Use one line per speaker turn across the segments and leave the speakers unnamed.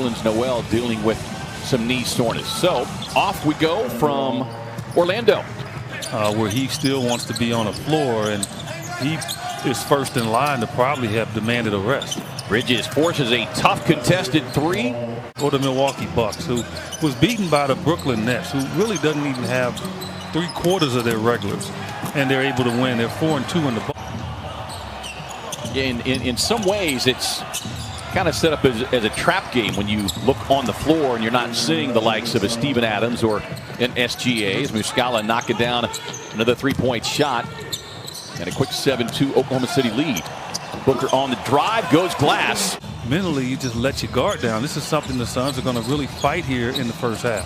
Nerlens Noel dealing with some knee soreness. So off we go from Orlando,
where he still wants to be on the floor, and he is first in line to probably have demanded a rest.
Bridges forces a tough contested three.
Or the Milwaukee Bucks, who was beaten by the Brooklyn Nets, who really doesn't even have 3/4 of their regulars, and they're able to win. They're 4-2 in the Bucks.
In some ways, it's kind of set up as a trap game when you look on the floor and you're not seeing the likes of a Steven Adams or an SGA. As Muscala knocking down another three-point shot and a quick 7-2 Oklahoma City lead. Booker on the drive, goes glass.
Mentally, you just let your guard down. This is something the Suns are going to really fight here in the first half.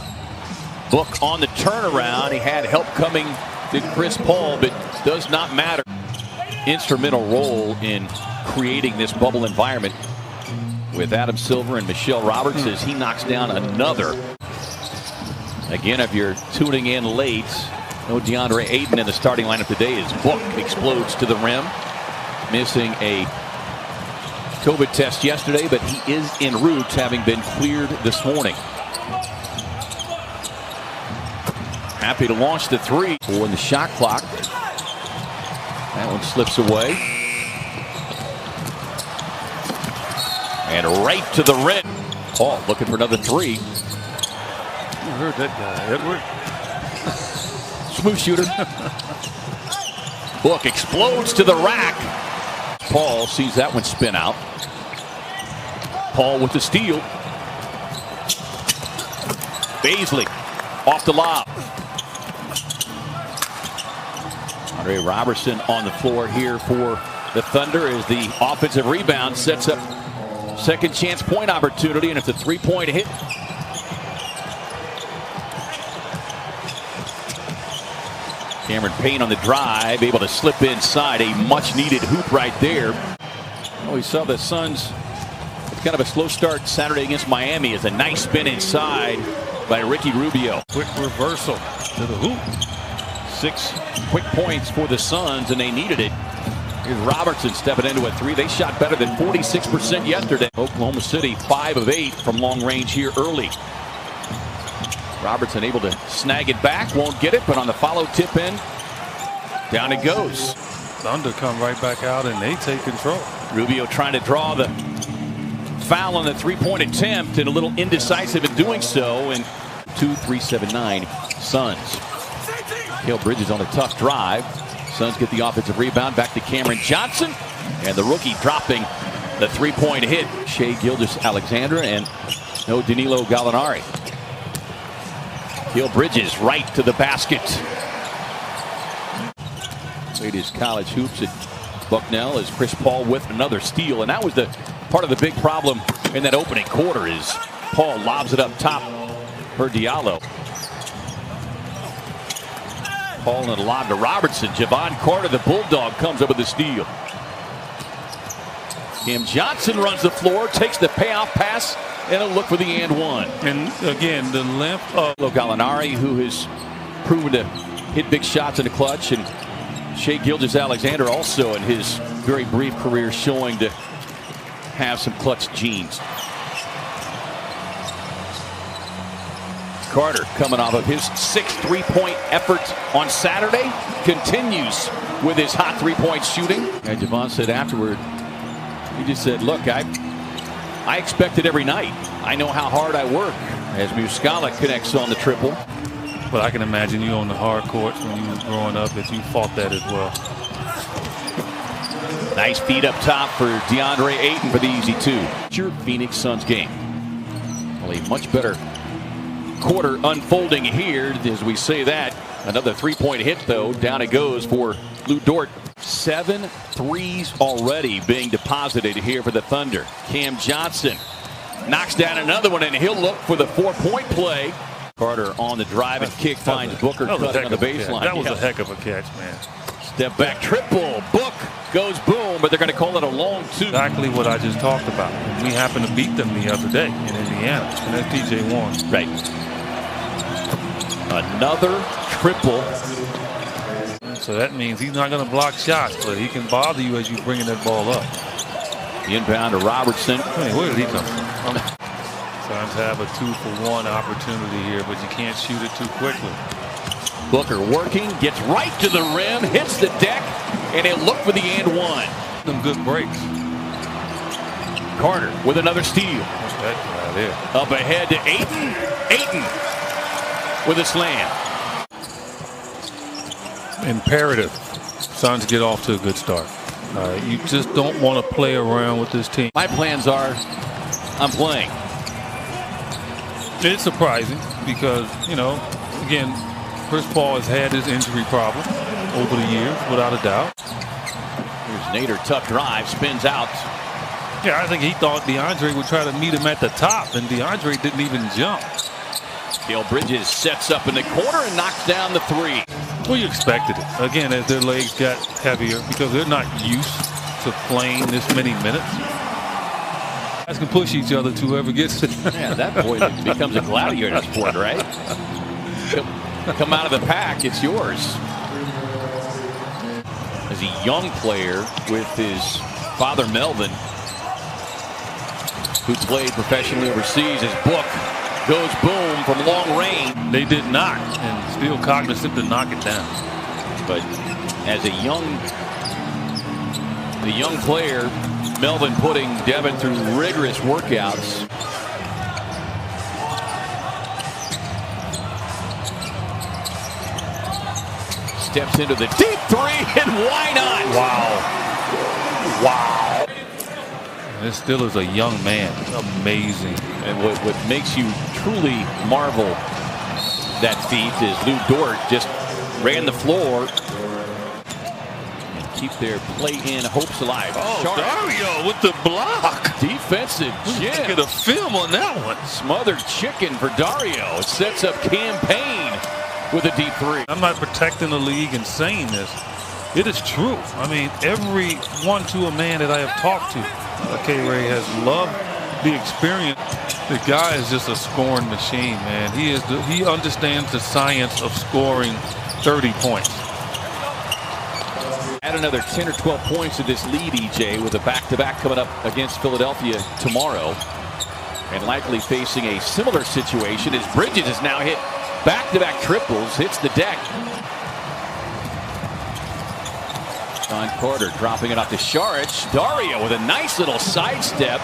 Book on the turnaround. He had help coming to Chris Paul, but does not matter. Instrumental role in creating this bubble environment with Adam Silver and Michelle Roberts as he knocks down another. Again, if you're tuning in late, no DeAndre Ayton in the starting lineup today as Book explodes to the rim. Missing a COVID test yesterday, but he is en route, having been cleared this morning. Happy to launch the three in the shot clock. That one slips away. And right to the rim. Paul looking for another three.
You heard that guy, Edward.
Smooth shooter. Book explodes to the rack. Paul sees that one spin out. Paul with the steal. Baisley off the lob. Andre Robertson on the floor here for the Thunder as the offensive rebound sets up second chance point opportunity, and it's a three-point hit. Cameron Payne on the drive, able to slip inside. A much-needed hoop right there. We saw the Suns with kind of a slow start Saturday against Miami as a nice spin inside by Ricky Rubio.
Quick reversal to the hoop.
6 quick points for the Suns, and they needed it. Here's Robertson stepping into a three. They shot better than 46% yesterday. Oklahoma City 5 of 8 from long range here early. Robertson able to snag it back, won't get it, but on the follow tip in, down it goes.
Thunder come right back out and they take control.
Rubio trying to draw the foul on the three-point attempt and a little indecisive in doing so, and 2-3-7-9 Suns. Cale Bridges on a tough drive. Suns get the offensive rebound back to Cameron Johnson, and the rookie dropping the three-point hit. Shai Gilgeous-Alexander and no Danilo Gallinari. Cale Bridges right to the basket. Played his college hoops at Bucknell as Chris Paul with another steal, and that was the part of the big problem in that opening quarter is Paul lobs it up top for Diallo. Paul and a lob to Robertson. Javon Carter, the Bulldog, comes up with the steal. Cam Johnson runs the floor, takes the payoff pass, and a look for the and one.
And again, the length of
Gallinari, who has proven to hit big shots in the clutch, and Shai Gilgeous-Alexander also in his very brief career showing to have some clutch genes. Carter coming off of his 6th three-point effort on Saturday, continues with his hot three-point shooting. And Javon said afterward, he just said, look, I expect it every night. I know how hard I work, as Muscala connects on the triple.
But I can imagine you on the hard courts when you were growing up that you fought that as well.
Nice feed up top for DeAndre Ayton for the easy two. Your Phoenix Suns game. Well, a much better quarter unfolding here as we say that. Another three-point hit, though. Down it goes for Lou Dort. 7 threes already being deposited here for the Thunder. Cam Johnson knocks down another one, and he'll look for the 4-point play. Carter on the drive and kick finds Booker cutting on the baseline.
That was a heck of a catch, man.
Step back triple. Book goes boom, but they're going to call it a long two.
Exactly what I just talked about. We happened to beat them the other day in Indiana, and that's DJ Warren.
Right. Another triple.
So that means he's not going to block shots, but he can bother you as you bringing that ball up.
Inbound to Robertson.
Hey, where did he come from? Suns have a 2-for-1 opportunity here, but you can't shoot it too quickly.
Booker working, gets right to the rim, hits the deck, and it looked for the and one.
Some good breaks.
Carter with another steal.
What's that guy there?
Up ahead to Ayton. Ayton with a slam.
Imperative Suns get off to a good start. You just don't want to play around with this team.
My plans are I'm playing.
It's surprising because, you know, again, Chris Paul has had his injury problem over the years, without a doubt.
Here's Nader, tough drive, spins out.
Yeah, I think he thought DeAndre would try to meet him at the top, and DeAndre didn't even jump.
Gale Bridges sets up in the corner and knocks down the three.
Well, you expected it. Again, as their legs got heavier because they're not used to playing this many minutes. Guys can push each other to whoever gets it.
Yeah, that boy becomes a gladiator sport, right? Come out of the pack, it's yours. As a young player with his father Melvin, who played professionally overseas, his book goes boom from long range.
They did not, and still cognizant to knock it down.
But as a young player, Melvin putting Devin through rigorous workouts. Steps into the deep three, and why not?
Wow. Wow. This still is a young man. Amazing.
And what makes you truly marvel that feat is Lou Dort just ran the floor and keep their play-in hopes alive.
Oh,
Sharp.
Dario with the block.
Defensive
Get
gym.
a film on that one.
Smothered chicken for Dario. It sets up campaign with a deep three.
I'm not protecting the league and saying this. It is true. I mean, every one-to-a-man that I have talked to, K-Ray, has loved the experience. The guy is just a scoring machine, man. He understands the science of scoring 30 points.
Add another 10 or 12 points to this lead, EJ, with a back-to-back coming up against Philadelphia tomorrow. And likely facing a similar situation as Bridges has now hit back-to-back triples, hits the deck. John Carter dropping it off to Saric. Dario with a nice little sidestep.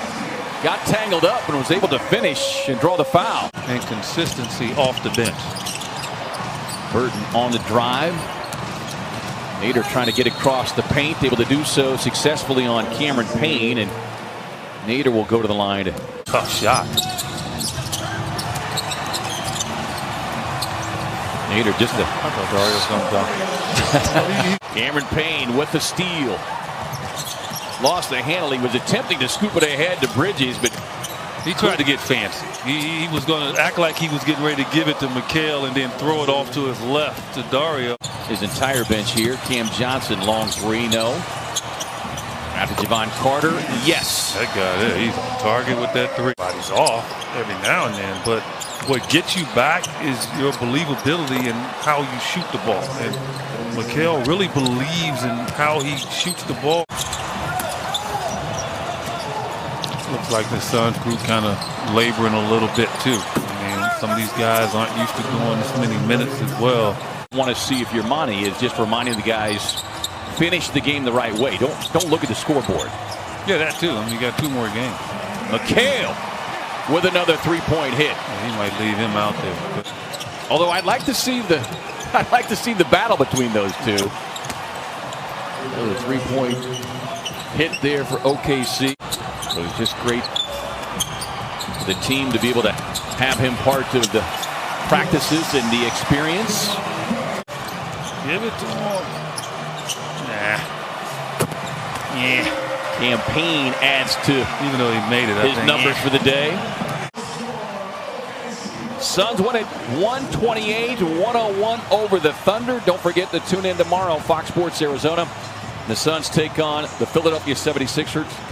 Got tangled up and was able to finish and draw the foul.
And consistency off the bench.
Burton on the drive. Nader trying to get across the paint, able to do so successfully on Cameron Payne, and Nader will go to the line.
Tough shot.
Nader just a...
I thought Dario was going to dunk.
Cameron Payne with the steal. Lost the handle. He was attempting to scoop it ahead to Bridges, but
he tried to get fancy. He was going to act like he was getting ready to give it to Mikal and then throw it off to his left to Dario.
His entire bench here. Cam Johnson, long three, no. After Javon Carter, yes.
That guy there, he's on target with that three. Body's off every now and then, but what gets you back is your believability and how you shoot the ball. And Mikal really believes in how he shoots the ball. Looks like the Suns group kind of laboring a little bit too. I mean, some of these guys aren't used to going this many minutes as well.
Want to see if your money is just reminding the guys finish the game the right way. Don't look at the scoreboard.
Yeah, that too. I mean, you got 2 more games.
Mikal with another three-point hit.
Yeah, he might leave him out there. But
although I'd like to see the battle between those two. Another three-point hit there for OKC. So it's just great for the team to be able to have him part of the practices and the experience.
Give it to him. Nah. Yeah.
Campaign adds to
even though he made it,
his numbers for the day. Suns win it 128-101 over the Thunder. Don't forget to tune in tomorrow, Fox Sports Arizona. The Suns take on the Philadelphia 76ers.